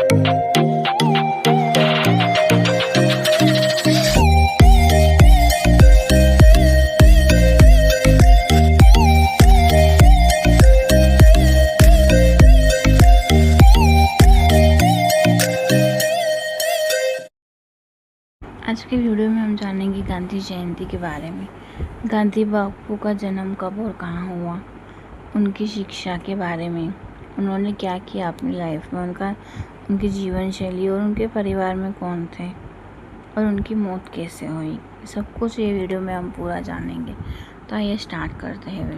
आज के वीडियो में हम जानेंगे गांधी जयंती के बारे में। गांधी बापू का जन्म कब और कहाँ हुआ, उनकी शिक्षा के बारे में, उन्होंने क्या किया अपनी लाइफ में, उनकी जीवन शैली और उनके परिवार में कौन थे और उनकी मौत कैसे हुई, सब कुछ ये वीडियो में हम पूरा जानेंगे। तो आइए स्टार्ट करते हैं।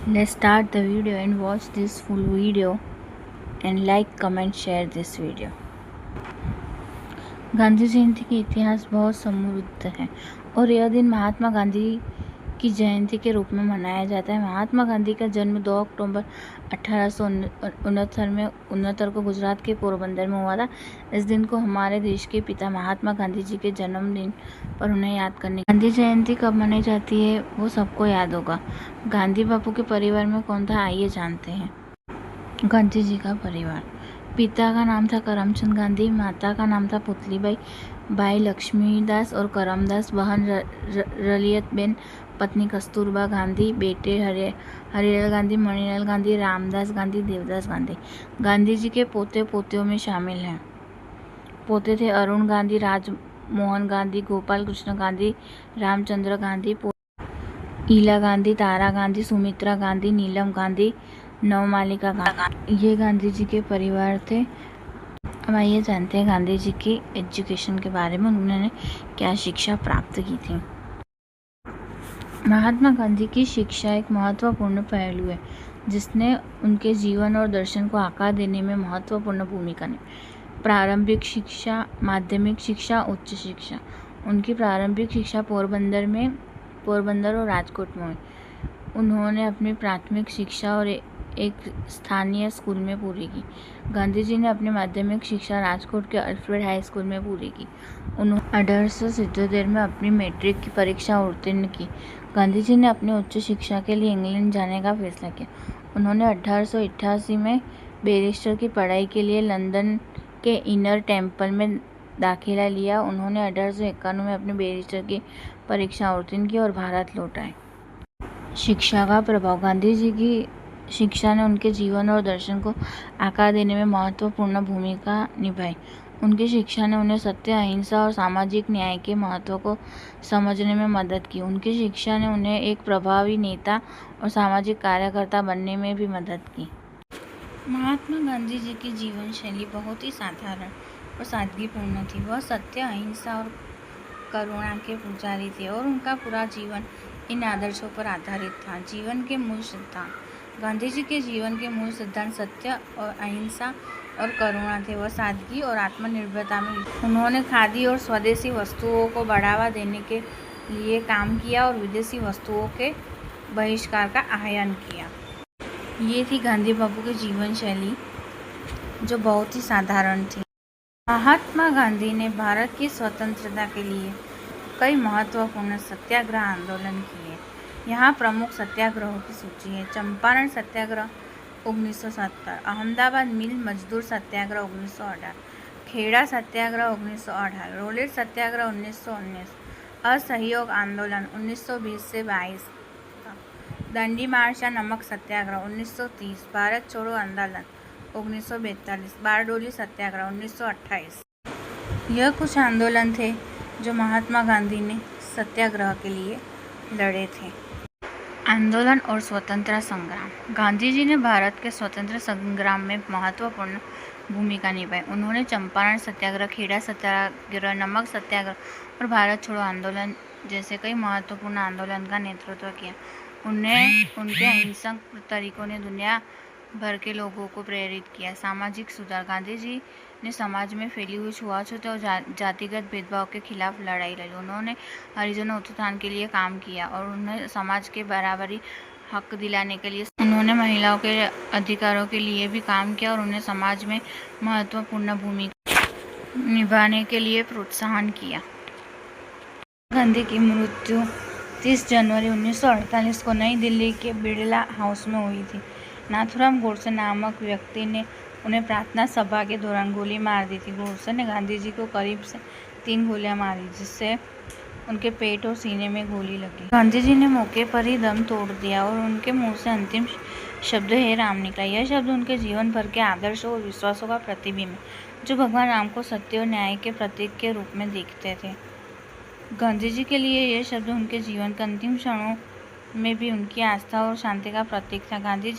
Let's start the video and watch this full video and like, comment, share this video. Gandhi Jayanti का इतिहास बहुत समृद्ध है और यह दिन महात्मा गांधी की जयंती के रूप में मनाया जाता है। महात्मा गांधी का जन्म 2 अक्टूबर 1869 को गुजरात के पोरबंदर में हुआ था। इस दिन को हमारे देश के पिता महात्मा गांधी जी के जन्मदिन पर उन्हें याद करने। गांधी जयंती कब मनाई जाती है वो सबको याद होगा। गांधी बापू के परिवार में कौन था, आइए जानते हैं। गांधी जी का परिवार, पिता का नाम था करमचंद गांधी, माता का नाम था पुतलीबाई, भाई लक्ष्मीदास और करमदास, बहन रलियतबेन, पत्नी कस्तूरबा गांधी, बेटे हरिलाल गांधी, मणिलाल गांधी, रामदास गांधी, देवदास गांधी। गांधी जी के पोते पोतियों में शामिल हैं। पोते थे अरुण गांधी, राजमोहन गांधी, गोपाल कृष्ण गांधी, रामचंद्र गांधी, ईला गांधी, तारा गांधी, सुमित्रा गांधी, नीलम गांधी, नवमालिका गांधी। ये गांधी जी के परिवार थे। अब आइए जानते हैं गांधी जी की एजुकेशन के बारे में, उन्होंने क्या शिक्षा प्राप्त की थी। महात्मा गांधी की शिक्षा एक महत्वपूर्ण पहलू है जिसने उनके जीवन और दर्शन को आकार देने में महत्वपूर्ण भूमिका निभाई। प्रारंभिक शिक्षा, माध्यमिक शिक्षा, उच्च शिक्षा। उनकी प्रारंभिक शिक्षा पोरबंदर और राजकोट में हुई। उन्होंने अपनी प्राथमिक शिक्षा और एक स्थानीय स्कूल में पूरी की। गांधी जी ने अपनी माध्यमिक शिक्षा राजकोट के अल्फ्रेड हाई स्कूल में पूरी की। उन्होंने 1877 में अपनी मैट्रिक की परीक्षा उत्तीर्ण की। गांधी जी ने अपनी उच्च शिक्षा के लिए इंग्लैंड जाने का फैसला किया। उन्होंने 1888 में बैरिस्टर की पढ़ाई के लिए लंदन के इनर टेम्पल में दाखिला लिया। उन्होंने 1891 में अपनी बैरिस्टर की परीक्षा उत्तीर्ण की और भारत लौट आए। शिक्षा का प्रभाव, गांधी जी की शिक्षा ने उनके जीवन और दर्शन को आकार देने में महत्वपूर्ण भूमिका निभाई। उनकी शिक्षा ने उन्हें सत्य, अहिंसा और सामाजिक न्याय के महत्व को समझने में मदद की। उनकी शिक्षा ने उन्हें एक प्रभावी नेता और सामाजिक कार्यकर्ता बनने में भी मदद की। महात्मा गांधी जी की जीवन शैली बहुत ही साधारण और सादगीपूर्ण थी। वह सत्य, अहिंसा और करुणा के पुजारी थे और उनका पूरा जीवन इन आदर्शों पर आधारित था। जीवन के मूल सिद्धांत, गांधी जी के जीवन के मूल सिद्धांत सत्य और अहिंसा और करुणा थे। वह सादगी और आत्मनिर्भरता में उन्होंने खादी और स्वदेशी वस्तुओं को बढ़ावा देने के लिए काम किया और विदेशी वस्तुओं के बहिष्कार का आह्वान किया। ये थी गांधी बापू की जीवन शैली जो बहुत ही साधारण थी। महात्मा गांधी ने भारत की स्वतंत्रता के लिए कई महत्वपूर्ण सत्याग्रह आंदोलन किए। यहाँ प्रमुख सत्याग्रहों की सूची है। चंपारण सत्याग्रह 1970, अहमदाबाद मिल मजदूर सत्याग्रह 1918, खेड़ा सत्याग्रह 1918, रोलेट सत्याग्रह 1919, असहयोग आंदोलन 1920 से 22, दांडी मार्च या नमक सत्याग्रह 1930, भारत छोड़ो आंदोलन 1942, बारडोली सत्याग्रह 1928। यह कुछ आंदोलन थे जो महात्मा गांधी ने सत्याग्रह के लिए लड़े थे। आंदोलन और स्वतंत्रता संग्राम, गांधी जी ने भारत के स्वतंत्र संग्राम में महत्वपूर्ण भूमिका निभाई। उन्होंने चंपारण सत्याग्रह, खेड़ा सत्याग्रह, नमक सत्याग्रह और भारत छोड़ो आंदोलन जैसे कई महत्वपूर्ण आंदोलन का नेतृत्व किया। उनके अहिंसक तरीकों ने दुनिया भर के लोगों को प्रेरित किया। सामाजिक सुधार, गांधी जी ने समाज में फैली हुई छुआछूत और जातिगत भेदभाव के खिलाफ लड़ाई लड़ी। उन्होंने हरिजनों उत्थान के लिए काम किया और उन्हें समाज के बराबरी हक दिलाने के लिए उन्होंने महिलाओं के अधिकारों के लिए भी काम किया और उन्हें समाज में महत्वपूर्ण भूमिका निभाने के लिए प्रोत्साहन किया। गांधी की मृत्यु 30 जनवरी 1948 को नई दिल्ली के बिड़ला हाउस में हुई थी। नाथूराम गोडसे नामक व्यक्ति ने उन्हें प्रार्थना सभा के दौरान गोली मार दी थी। गोडसे ने गांधी जी को करीब से 3 गोलियां मारी, जिससे उनके पेट और सीने में गोली लगी। गांधी जी ने मौके पर ही दम तोड़ दिया और उनके मुंह से अंतिम शब्द हे राम निकला। यह शब्द उनके जीवन भर के आदर्शों और विश्वासों का प्रतिबिंब है, जो भगवान राम को सत्य और न्याय के प्रतीक के रूप में देखते थे। गांधी जी के लिए यह शब्द उनके जीवन के अंतिम क्षणों में भी उनकी आस्था और शांति का प्रतीक था। गांधी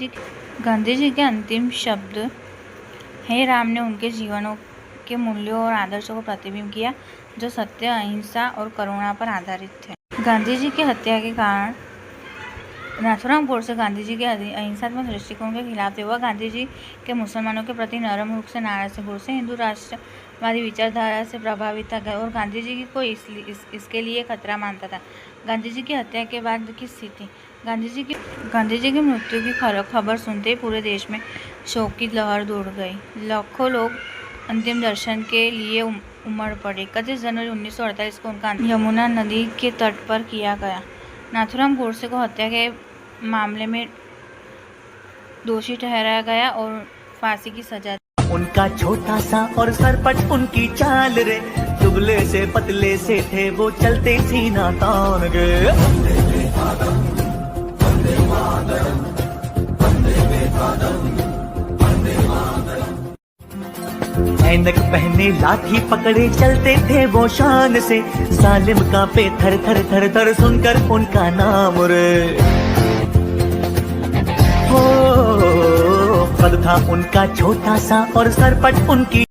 जी के अंतिम शब्द हे राम ने उनके जीवनों के मूल्यों और आदर्शों को प्रतिबिंब किया, जो सत्य, अहिंसा और करुणा पर आधारित थे। गांधी जी की हत्या के कारण नाथूराम गोडसे गांधी जी के अहिंसात्मक दृष्टिकोण के खिलाफ थे। वह गांधी जी के मुसलमानों के प्रति नरम रुख से नाराज थे। गोडसे हिंदू राष्ट्रवादी विचारधारा से प्रभावित था और गांधी जी को इसके लिए खतरा मानता था। गांधी जी की हत्या के बाद की स्थिति। गांधी जी की मृत्यु की खबर सुनते ही पूरे देश में शोक की लहर दौड़ गई। लाखों लोग अंतिम दर्शन के लिए उमड़ पड़े। 31 जनवरी 1948 को उनका यमुना नदी के तट पर किया गया। नाथूराम गोडसे को हत्या के मामले में दोषी ठहराया गया और फांसी की सजा दी। उनका छोटा सा और सरपट उनकी चाल रे, दुबले से पतले से थे वो, चलते सीना तान गे। ऐनक पहने लाठी पकड़े चलते थे वो शान से, सालिम कांपे थर थर थर थर सुनकर उनका नाम रे। हो कद था उनका छोटा सा और सरपट उनकी